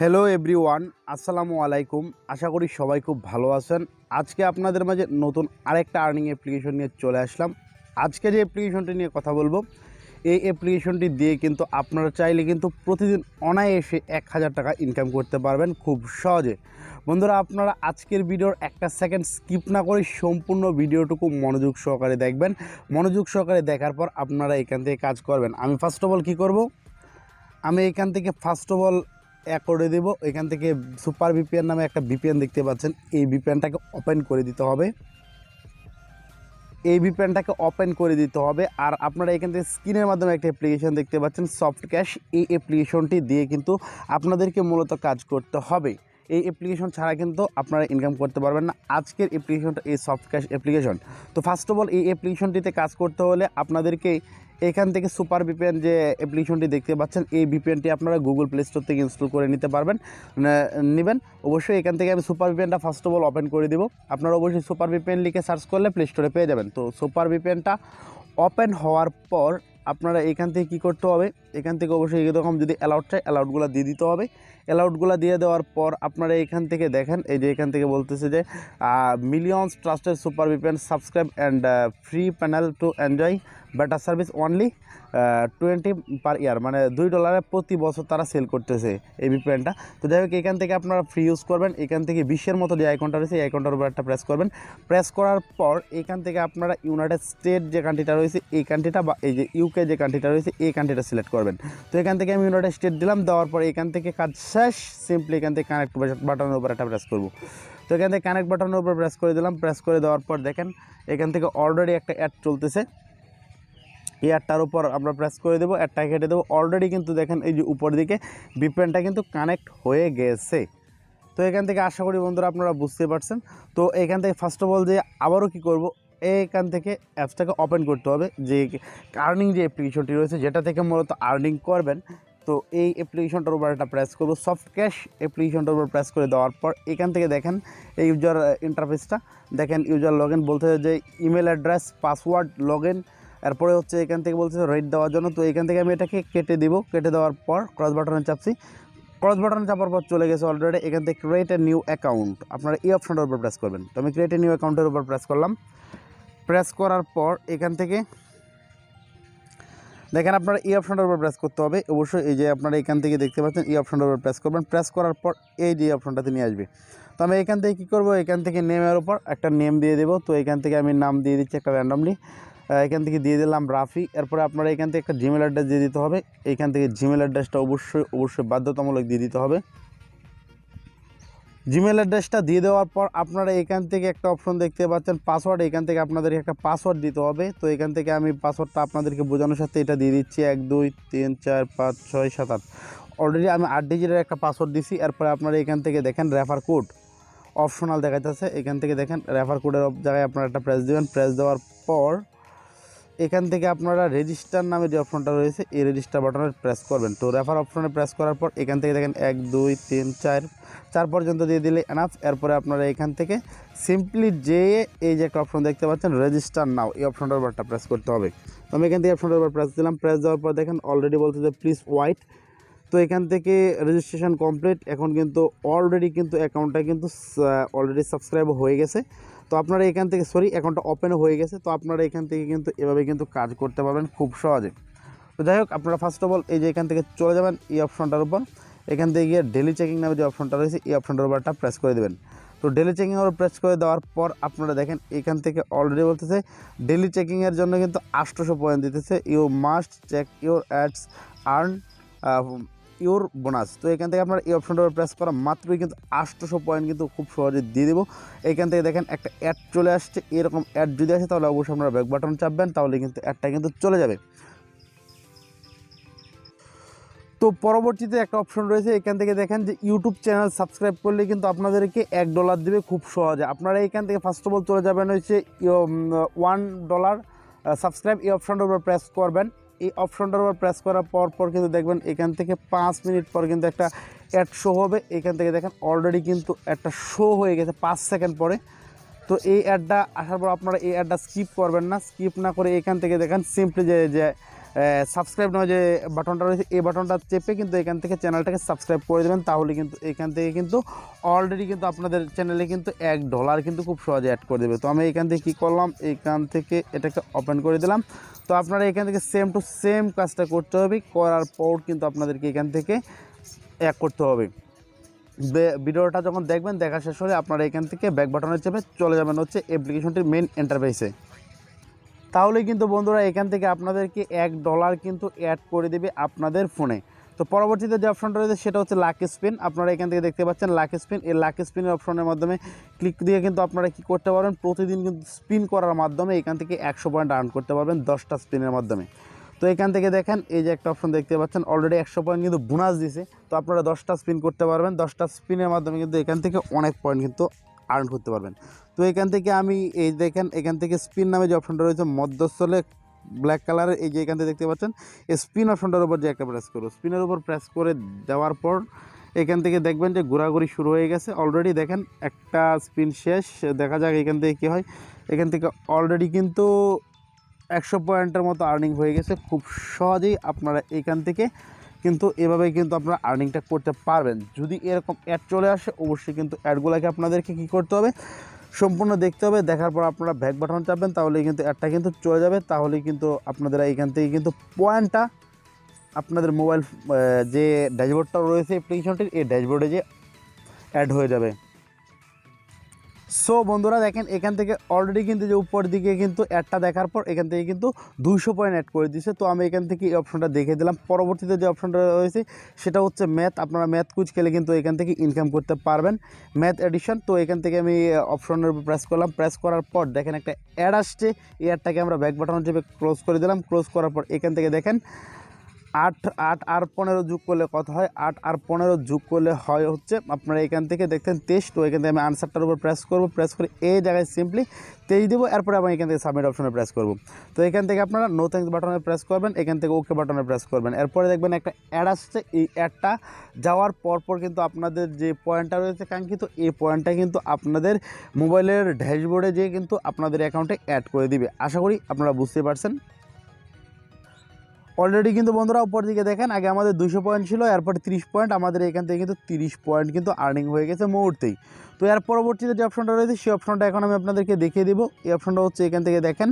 Hello everyone, আসসালামু আলাইকুম। আশা করি সবাই খুব ভালো আছেন। আজকে আপনাদের মাঝে নতুন আরেকটা আর্নিং অ্যাপ্লিকেশন নিয়ে চলে আসলাম। আজকে যে অ্যাপ্লিকেশনটি নিয়ে কথা বলবো, এই অ্যাপ্লিকেশনটি দিয়ে কিন্তু আপনারা চাইলে কিন্তু প্রতিদিন অনায়াসে 1000 টাকা ইনকাম করতে পারবেন খুব সহজে। বন্ধুরা, আপনারা আজকের ভিডিওর একটা সেকেন্ড স্কিপ না করে সম্পূর্ণ ভিডিওটুকু মনোযোগ সহকারে দেখবেন। মনোযোগ সহকারে দেখার পর আপনারা এখান থেকে কাজ করবেন। আমি ফার্স্ট অফ অল কী করব, আমি এখান থেকে ফার্স্ট অফ অল করে দেব। এখান থেকে সুপার ভিপিএন নামে একটা ভিপিএন দেখতে পাচ্ছেন, এই ভিপিএনটাকে ওপেন করে দিতে হবে। আর আপনারা এখান থেকে স্ক্রিনের মাধ্যমে একটা অ্যাপ্লিকেশন দেখতে পাচ্ছেন সফট ক্যাশ। এই অ্যাপ্লিকেশনটি দিয়ে কিন্তু আপনাদেরকে মূলত কাজ করতে হবে। এই অ্যাপ্লিকেশন ছাড়া কিন্তু আপনারা ইনকাম করতে পারবেন না। আজকের অ্যাপ্লিকেশনটা এই সফট ক্যাশ অ্যাপ্লিকেশন। তো ফার্স্ট অফ অল এই অ্যাপ্লিকেশনটিতে কাজ করতে হলে আপনাদেরকে এখান থেকে সুপার ভিপিএন যে অ্যাপ্লিকেশনটি দেখতে পাচ্ছেন, এই ভিপিএনটি আপনারা গুগল প্লে স্টোর থেকে ইনস্টল করে নিতে পারবেন, নেবেন। অবশ্যই এখান থেকে আমি সুপার ভিপিএনটা ফার্স্ট অফ অল ওপেন করে দেবো। আপনারা অবশ্যই সুপার ভিপিএন লিখে সার্চ করলে প্লে স্টোরে পেয়ে যাবেন। তো সুপার ভিপিএনটা ওপেন হওয়ার পর আপনারা এখান থেকে কী করতে হবে, এখান থেকে অবশ্যই এরকম যদি অ্যালাউড চাই অ্যালাউডগুলো দিয়ে দিতে হবে। অ্যালাউডগুলো দিয়ে দেওয়ার পর আপনারা এখান থেকে দেখেন, এই যে এখান থেকে বলতেছে যে millions trusted super VPN subscribe and free panel to enjoy better service only 20 পার ইয়ার, মানে $2 প্রতি বছর তারা সেল করতেছে এই ভিপিএনটা। তো যাই হোক, এখান থেকে আপনারা ফ্রি ইউজ করবেন। এখান থেকে 20-এর মতো যে আইকনটা রয়েছে এই আইকনটার উপর একটা প্রেস করবেন। প্রেস করার পর এখান থেকে আপনারা ইউনাইটেড স্টেট যে কান্ট্রিটা রয়েছে এই কান্ট্রিটা, বা এই যে ইউকে যে কান্ট্রিটা রয়েছে এই কান্ট্রিটা সিলেক্ট করবেন। তো এখান থেকে আমি ইউনাইটেড স্টেট দিলাম। দেওয়ার পর এখান থেকে কাজ শেষ। সিম্পলি এখান থেকে কানেক্ট বাটনের উপর একটা প্রেস করব। তো এখান থেকে কানেক্ট বাটনের উপর প্রেস করে দিলাম। প্রেস করে দেওয়ার পর দেখেন এখান থেকে অলরেডি একটা অ্যাড চলতেছে। এই অ্যাডটার উপর আমরা প্রেস করে দেবো, অ্যাডটা কেটে দেবো। অলরেডি কিন্তু দেখেন এই যে উপর দিকে ভিপিএনটা কিন্তু কানেক্ট হয়ে গেছে। তো এখান থেকে আশা করি বন্ধুরা আপনারা বুঝতে পারছেন। তো এখান থেকে ফার্স্ট অফ অল যে আবারও কী করব, এইখান থেকে অ্যাপসটাকে ওপেন করতে হবে। যে আর্নিং যে অ্যাপ্লিকেশনটি রয়েছে যেটা থেকে মূলত আর্নিং করবেন, তো এই অ্যাপ্লিকেশনটার উপর একটা প্রেস করবো। সফট ক্যাশ অ্যাপ্লিকেশনটার উপর প্রেস করে দেওয়ার পর এখান থেকে দেখেন এই ইউজার ইন্টারফেসটা দেখেন। ইউজার লগ ইন বলতে যে email address, password, log in, এরপরে হচ্ছে এখান থেকে বলছে রেট দেওয়ার জন্য। তো এখান থেকে আমি এটাকে কেটে দিব। কেটে দেওয়ার পর ক্রস বাটনে চাপছি। ক্রস বাটন চাপার পর চলে গেছে অলরেডি। এখান থেকে ক্রিয়েট এ নিউ অ্যাকাউন্ট, আপনারা এই অপশনটার উপর প্রেস করবেন। তো আমি ক্রিয়েট এ নিউ অ্যাকাউন্টের উপর প্রেস করলাম। প্রেস করার পর এখান থেকে দেখেন আপনারা এই অপশনটার উপর প্রেস করতে হবে। অবশ্যই এই যে আপনারা এখান থেকে দেখতে পাচ্ছেন এই অপশনটার উপর প্রেস করবেন। প্রেস করার পর এই যে অপশনটাতে নিয়ে আসবে। তো আমি এখান থেকে কী করবো, এখান থেকে নেমের উপর একটা নেম দিয়ে দেবো। তো এখান থেকে আমি নাম দিয়ে দিচ্ছি একটা র্যান্ডমলি। এখান থেকে দিয়ে দিলাম রাফি। এরপরে আপনারা এখান থেকে একটা জিমেল অ্যাড্রেস দিয়ে দিতে হবে। এইখান থেকে জিমেল অ্যাড্রেসটা অবশ্যই বাধ্যতামূলক দিয়ে দিতে হবে। জিমেল অ্যাড্রেসটা দিয়ে দেওয়ার পর আপনারা এখান থেকে একটা অপশন দেখতে পাচ্ছেন পাসওয়ার্ড। এখান থেকে আপনাদেরকে একটা পাসওয়ার্ড দিতে হবে। তো এখান থেকে আমি পাসওয়ার্ডটা আপনাদেরকে বোঝানোর সাথে এটা দিয়ে দিচ্ছি 1 2 3 4 5 6 7 8। অলরেডি আমি 8 ডিজিটের একটা পাসওয়ার্ড দিছি। এরপরে আপনারা এখান থেকে দেখেন রেফার কোড অপশনাল দেখা যাচ্ছে। এখান থেকে দেখেন রেফার কোডের জায়গায় আপনারা একটা প্রেস দেবেন। প্রেস দেওয়ার পর এখান থেকে আপনারা রেজিস্টার নামে যে অপশনটা রয়েছে এই রেজিস্টার বাটনে প্রেস করবেন। তো রেফার অপশনে প্রেস করার পর এখান থেকে দেখেন 1 2 3 4 পর্যন্ত দিয়ে দিলে এনাফ। এরপরে আপনারা এখান থেকে সিম্পলি যেয়ে এই যে একটা অপশন দেখতে পাচ্ছেন রেজিস্টার নাও, এই অপশনটার উপর একটা প্রেস করতে হবে। তো আমি এখান থেকে অপশনটার উপর প্রেস দিলাম। প্রেস দেওয়ার পর দেখেন অলরেডি বলতে যে প্লিজ ওয়াইট। তো এখান থেকে রেজিস্ট্রেশন কমপ্লিট। এখন কিন্তু অলরেডি কিন্তু অ্যাকাউন্টটা কিন্তু অলরেডি সাবস্ক্রাইব হয়ে গেছে। তো আপনারা এখান থেকে অ্যাকাউন্টটা ওপেন হয়ে গেছে। তো আপনারা এখান থেকে কিন্তু এভাবে কিন্তু কাজ করতে পারবেন খুব সহজে। তো যাই হোক, আপনারা ফার্স্ট অফ অল এই যে এখান থেকে চলে যাবেন এই অপশনটার উপর। এখান থেকে গিয়ে ডেলি চেকিং নামে যে অপশনটা রয়েছে এই অপশনটার উপর একটা প্রেস করে দেবেন। তো ডেলি চেকিংয়ের উপর প্রেস করে দেওয়ার পর আপনারা দেখেন এখান থেকে অলরেডি বলতেছে ডেলি চেকিংয়ের জন্য কিন্তু 800 পয়েন্ট দিতেছে। You must check your ads earn your bonus. তো এখান থেকে আপনার এই অপশনটার উপর প্রেস করা মাত্রই কিন্তু 800 পয়েন্ট কিন্তু খুব সহজে দিয়ে দেবো। এইখান থেকে দেখেন একটা অ্যাড চলে আসছে। এরকম অ্যাড যদি আসে তাহলে অবশ্যই আপনারা ব্যাক বাটন চাপবেন, তাহলে কিন্তু অ্যাডটা কিন্তু চলে যাবে। তো পরবর্তীতে একটা অপশন রয়েছে, এখান থেকে দেখেন যে ইউটিউব চ্যানেল সাবস্ক্রাইব করলে কিন্তু আপনাদেরকে $1 দেবে খুব সহজে। আপনারা এখান থেকে ফার্স্ট অফ অল চলে যাবেন হচ্ছে $1 সাবস্ক্রাইব, এই অপশনটার উপর প্রেস করবেন। এই অপশনটার উপর প্রেস করার পর কিন্তু দেখবেন এখান থেকে 5 মিনিট পর কিন্তু একটা অ্যাড শো হবে। এখান থেকে দেখেন অলরেডি কিন্তু একটা শো হয়ে গেছে 5 সেকেন্ড পরে। তো এই অ্যাডটা আসার পর আপনারা এই অ্যাডটা স্কিপ করবেন না। স্কিপ না করে এখান থেকে দেখেন সিম্পলি যে সাবস্ক্রাইব নয় যে বাটনটা রয়েছে, এই বাটনটা চেপে কিন্তু এখান থেকে চ্যানেলটাকে সাবস্ক্রাইব করে দেবেন। তাহলে কিন্তু এখান থেকে কিন্তু অলরেডি কিন্তু আপনাদের চ্যানেলে কিন্তু $1 কিন্তু খুব সহজে অ্যাড করে দেবে। তো আমি এখান থেকে কী করলাম, এখান থেকে এটাকে ওপেন করে দিলাম। তো আপনারা এখান থেকে সেম টু সেম কাজটা করতে হবে, করার পর কিন্তু আপনাদেরকে এখান থেকে এক করতে হবে। ভিডিওটা যখন দেখবেন, দেখা শেষ হলে আপনারা এখান থেকে ব্যাক বাটনে চেপে চলে যাবেন হচ্ছে অ্যাপ্লিকেশনটির মেন ইন্টারফেসে। তাহলে কিন্তু বন্ধুরা এখান থেকে আপনাদেরকে $1 কিন্তু অ্যাড করে দেবে আপনাদের ফোনে। তো পরবর্তীতে যে অপশনটা রয়েছে সেটা হচ্ছে লাকি স্পিন। আপনারা এখান থেকে দেখতে পাচ্ছেন লাকি স্পিন। এই লাকি স্পিনের অপশনের মাধ্যমে ক্লিক দিয়ে কিন্তু আপনারা কী করতে পারবেন, প্রতিদিন কিন্তু স্পিন করার মাধ্যমে এখান থেকে 100 পয়েন্ট আর্ন করতে পারবেন 10টা স্পিনের মাধ্যমে। তো এখান থেকে দেখেন এই যে একটা অপশন দেখতে পাচ্ছেন, অলরেডি 100 পয়েন্ট কিন্তু বোনাস দিছে। তো আপনারা 10টা স্পিন করতে পারবেন, 10টা স্পিনের মাধ্যমে কিন্তু এখান থেকে অনেক পয়েন্ট কিন্তু আর্ন করতে পারবেন। তো এখান থেকে আমি এই দেখেন এখান থেকে স্পিন নামে যে অপশনটা রয়েছে মধ্যস্থলে ব্ল্যাক কালারের, এই যে এখান থেকে দেখতে পাচ্ছেন এই স্পিন অপশনটার উপর যে একটা প্রেস করবো, স্পিনের উপর প্রেস করে দেওয়ার পর এখান থেকে দেখবেন যে ঘোরাঘুরি শুরু হয়ে গেছে। অলরেডি দেখেন একটা স্পিন শেষ, দেখা যাক এখান থেকে কী হয়। এখান থেকে অলরেডি কিন্তু 100 পয়েন্টের মতো আর্নিং হয়ে গেছে। খুব সহজেই আপনারা এখান থেকে কিন্তু এভাবেই কিন্তু আপনারা আর্নিংটা করতে পারবেন। যদি এরকম অ্যাড চলে আসে অবশ্যই কিন্তু অ্যাডগুলোকে আপনাদেরকে কী করতে হবে, সম্পূর্ণ দেখতে হবে। দেখার পর আপনারা ব্যাক বাটন চাপবেন, তাহলেই কিন্তু অ্যাডটা কিন্তু চলে যাবে। তাহলেই কিন্তু আপনারা এখান থেকে কিন্তু পয়েন্টটা আপনাদের মোবাইল যে ড্যাশবোর্ডটা রয়েছে অ্যাপ্লিকেশনটির, এই ড্যাশবোর্ডে যে অ্যাড হয়ে যাবে। সো বন্ধুরা দেখেন এখান থেকে অলরেডি কিন্তু যে উপর দিকে কিন্তু অ্যাডটা দেখার পর এখান থেকে কিন্তু 200 পয়েন্ট অ্যাড করে দিয়েছে। তো আমি এখান থেকে এই অপশনটা দেখে দিলাম। পরবর্তীতে যে অপশনটা রয়েছে সেটা হচ্ছে ম্যাথ। আপনারা ম্যাথ কুইজ খেলে কিন্তু এখান থেকে ইনকাম করতে পারবেন, ম্যাথ এডিশন। তো এখান থেকে আমি অপশনের উপর প্রেস করলাম, প্রেস করার পর দেখেন একটা অ্যাড আসছে। এই অ্যাডটাকে আমরা ব্যাক বাটন চেপে ক্লোজ করে দিলাম। ক্লোজ করার পর এখান থেকে দেখেন 8 আর 15 যোগ করলে কত হয়, 8 আর 15 যোগ করলে হয় হচ্ছে আপনারা এখান থেকে দেখতেন 23। তো এখান থেকে আমি আনসারটার উপর প্রেস করব, প্রেস করে এই জায়গায় সিম্পলি 23 দেবো। এরপরে আমি এখান থেকে সাবমিট অপশনে প্রেস করব। তো এখান থেকে আপনারা নো থ্যাঙ্কস বাটনে প্রেস করবেন, এখান থেকে ওকে বাটনে প্রেস করবেন। এরপরে দেখবেন একটা অ্যাড আসছে। এই অ্যাডটা যাওয়ার পরপর কিন্তু আপনাদের যে পয়েন্টটা রয়েছে কাঙ্ক্ষিত, এই পয়েন্টটা কিন্তু আপনাদের মোবাইলের ড্যাশবোর্ডে যেয়ে কিন্তু আপনাদের অ্যাকাউন্টে অ্যাড করে দিবে। আশা করি আপনারা বুঝতে পারছেন। অলরেডি কিন্তু বন্ধুরা উপর দিকে দেখেন আগে আমাদের 200 পয়েন্ট ছিল, এরপরে 30 পয়েন্ট, আমাদের এখান থেকে কিন্তু 30 পয়েন্ট কিন্তু আর্নিং হয়ে গেছে মুহূর্তেই। তো এর পরবর্তীতে যে অপশনটা রয়েছে সেই অপশনটা এখন আমি আপনাদেরকে দেখিয়ে দিব। এই অপশনটা হচ্ছে এখান থেকে দেখেন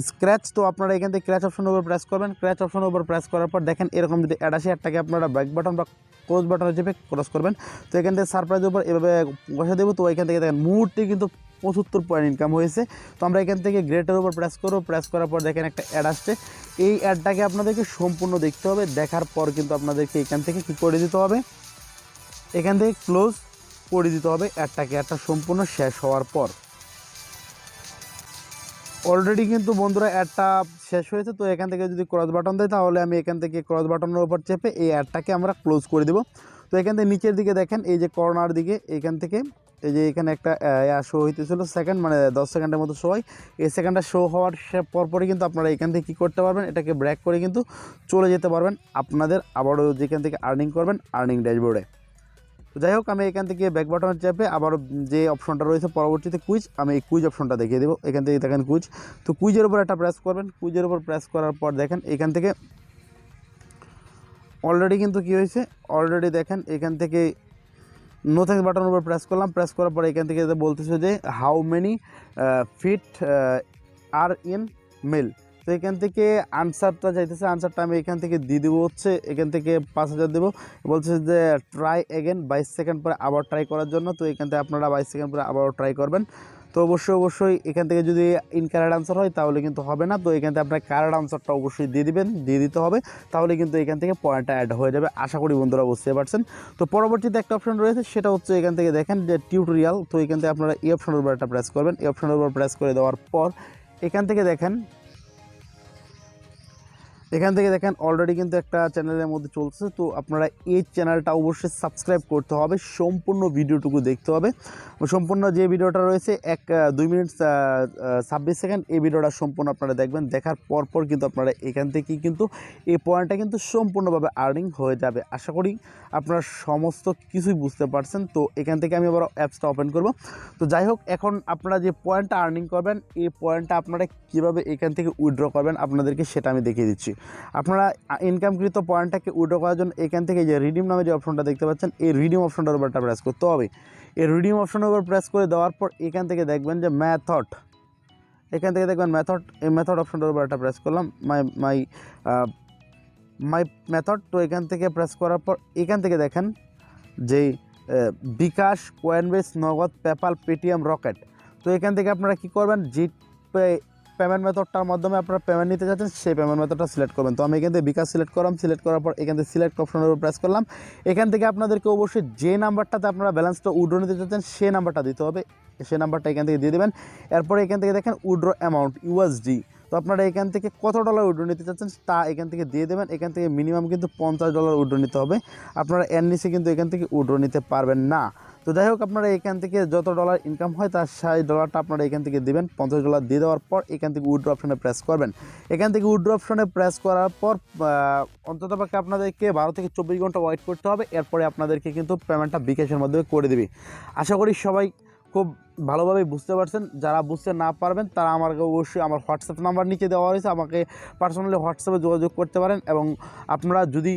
স্ক্র্যাচ। তো আপনারা এখান থেকে ক্র্যাচ অপশনের উপর প্রেস করবেন। ক্র্যাচ অপশনের উপর প্রেস করার পর দেখেন এরকম যদি অ্যাড আসে, অ্যাডটাকে আপনারা ব্যাক বাটন বা ক্লোজ বাটনে চেপে ক্রস করবেন। তো এখান থেকে সারপ্রাইজের উপর এভাবে বসে দেবো। তো এখান থেকে দেখেন মুহূর্তে কিন্তু 75 পয়েন্ট ইনকাম হয়েছে। তো আমরা এখান থেকে গ্রেটের উপর প্রেস করবো, প্রেস করার পর দেখেন একটা অ্যাড আসছে। এই অ্যাডটাকে আপনাদেরকে সম্পূর্ণ দেখতে হবে। দেখার পর কিন্তু আপনাদেরকে এখান থেকে কী করে দিতে হবে, এখান থেকে ক্লোজ করে দিতে হবে অ্যাডটাকে। অ্যাডটা সম্পূর্ণ শেষ হওয়ার পর অলরেডি কিন্তু বন্ধুরা অ্যাডটা শেষ হয়েছে। তো এখান থেকে যদি ক্রস বাটন দেয় তাহলে আমি এখান থেকে ক্রস বাটনের উপর চেপে এই অ্যাডটাকে আমরা ক্লোজ করে দেবো। তো এখান থেকে নিচের দিকে দেখেন এই যে কর্নার দিকে এখান থেকে এই যে এখানে একটা শো হইতেছিল সেকেন্ড, মানে 10 সেকেন্ডের মতো শো হয়। এই সেকেন্ডটা শো হওয়ার পরপরই কিন্তু আপনারা এখান থেকে কী করতে পারবেন, এটাকে ব্রেক করে কিন্তু চলে যেতে পারবেন আপনাদের আবারও যেখান থেকে আর্নিং করবেন আর্নিং ড্যাশবোর্ডে। তো যাই হোক আমি এখান থেকে ব্যাক বাটনের চেপে আবার যে অপশনটা রয়েছে পরবর্তীতে কুইজ, আমি এই কুইজ অপশনটা দেখিয়ে দেবো। এখান থেকে দেখেন কুইজ। তো কুইজের উপর একটা প্রেস করবেন। কুইজের উপর প্রেস করার পর দেখেন এখান থেকে অলরেডি কিন্তু কী হয়েছে, অলরেডি দেখেন এখান থেকে নো থ্যাঙ্কস বাটনের উপর প্রেস করলাম। প্রেস করার পর এখান থেকে বলতেছে যে how many feet are in mile. তো এখান থেকে আনসারটা চাইতেছে, আনসারটা আমি এখান থেকে দিয়ে দেবো হচ্ছে এখান থেকে 5000 দেবো। বলছে যে ট্রাই এগেন 22 সেকেন্ড পরে আবার ট্রাই করার জন্য। তো এখান থেকে আপনারা 22 সেকেন্ড পরে আবারও ট্রাই করবেন। তো অবশ্যই এখান থেকে যদি ইনকারেক্ট আনসার হয় তাহলে কিন্তু হবে না। তো এখান থেকে আপনার কারেক্ট আনসারটা অবশ্যই দিয়ে দিতে হবে, তাহলে কিন্তু এখান থেকে পয়েন্টটা অ্যাড হয়ে যাবে। আশা করি বন্ধুরা বুঝতে পারছেন। তো পরবর্তীতে একটা অপশন রয়েছে সেটা হচ্ছে এখান থেকে দেখেন যে টিউটোরিয়াল। তো এখান থেকে আপনারা এই অপশনের উপর একটা প্রেস করবেন। এই অপশনের উপর প্রেস করে দেওয়ার পর এখান থেকে দেখেন এখান থেকে দেখেন অলরেডি কিন্তু একটা চ্যানেলের মধ্যে চলছে, তো আপনারা এই চ্যানেলটা অবশ্যই সাবস্ক্রাইব করতে হবে, সম্পূর্ণ ভিডিওটুকু দেখতে হবে। সম্পূর্ণ যে ভিডিওটা রয়েছে 2 মিনিট 26 সেকেন্ড, এই ভিডিওটা সম্পূর্ণ আপনারা দেখবেন। দেখার পর কিন্তু আপনারা এখান থেকেই কিন্তু এই পয়েন্টটা কিন্তু সম্পূর্ণভাবে আর্নিং হয়ে যাবে। আশা করি আপনারা সমস্ত কিছুই বুঝতে পারছেন। তো এখান থেকে আমি আবার অ্যাপসটা ওপেন করব। তো যাই হোক, এখন আপনারা যে পয়েন্টটা আর্নিং করবেন, এই পয়েন্টটা আপনারা কীভাবে এখান থেকে উইথড্র করবেন আপনাদেরকে সেটা আমি দেখিয়ে দিচ্ছি। আপনারা ইনকামকৃত পয়েন্টটাকে উইথড্র করার জন্য এখান থেকে যে রিডিম নামে যে অপশনটা দেখতে পাচ্ছেন, এই রিডিম অপশনটার উপর একটা প্রেস করতে হবে। এই রিডিম অপশনের উপর প্রেস করে দেওয়ার পর এখান থেকে দেখবেন যে মেথড, এখান থেকে দেখবেন মেথড, এই মেথড অপশনটার উপর একটা প্রেস করলাম, মাই মেথড। তো এখান থেকে প্রেস করার পর এখান থেকে দেখেন যেই বিকাশ, কয়েনবেস, নগদ, পেপাল, পেটিএম, রকেট। তো এখান থেকে আপনারা কী করবেন, যে পেমেন্ট মেথডটার মাধ্যমে আপনারা পেমেন্ট নিতে যাচ্ছেন সেই পেমেন্ট মেথডটা সিলেক্ট করবেন। তো আমি এখান থেকে বিকাশ সিলেক্ট করলাম, সিলেক্ট করার পর এখান থেকে সিলেক্ট অপশনের উপর প্রেস করলাম। এখান থেকে আপনাদেরকে অবশ্যই যে নাম্বারটাতে আপনারা ব্যালেন্সটা উইথড্র নিতে চাচ্ছেন সেই নাম্বারটা দিতে হবে, সেই নাম্বারটা এখান থেকে দিয়ে দেবেন। এরপরে এখান থেকে দেখেন উইথড্র অ্যামাউন্ট ইউএসডি, তো আপনারা এখান থেকে কত ডলার উইথড্র নিতে চাচ্ছেন তা এখান থেকে দিয়ে দেবেন। এখান থেকে মিনিমাম কিন্তু $50 উইথড্র নিতে হবে, আপনারা এর নিচে কিন্তু এখান থেকে উইথড্র নিতে পারবেন না। তো যাই হোক, আপনারা এখান থেকে যত ডলার ইনকাম হয় তার $60 আপনারা এখান থেকে দেবেন। $50 দিয়ে দেওয়ার পর এখান থেকে উইথড্র অপশনে প্রেস করবেন। এখান থেকে উইথড্র অপশনে প্রেস করার পর অন্ততপক্ষে আপনাদেরকে 12 থেকে 24 ঘন্টা ওয়েট করতে হবে। এরপরে আপনাদেরকে কিন্তু পেমেন্টটা বিকাশের মাধ্যমে করে দেবে। আশা করি সবাই খুব ভালোভাবে বুঝতে পারছেন। যারা বুঝতে না পারবেন তারা আমাকে অবশ্যই আমার হোয়াটসঅ্যাপ নাম্বার নিচে দেওয়া হয়েছে, আমাকে পার্সোনালি হোয়াটসঅ্যাপে যোগাযোগ করতে পারেন। এবং আপনারা যদি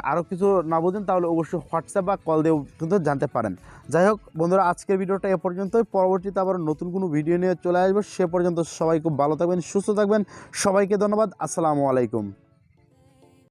আরও কিছু না বোঝেন তাহলে অবশ্যই হোয়াটসঅ্যাপ বা কল দিয়েও কিন্তু জানতে পারেন। যাই হোক বন্ধুরা, আজকের ভিডিওটা এ পর্যন্তই। পরবর্তীতে আবার নতুন কোনো ভিডিও নিয়ে চলে আসবো। সে পর্যন্ত সবাই খুব ভালো থাকবেন, সুস্থ থাকবেন। সবাইকে ধন্যবাদ। আসসালামু আলাইকুম।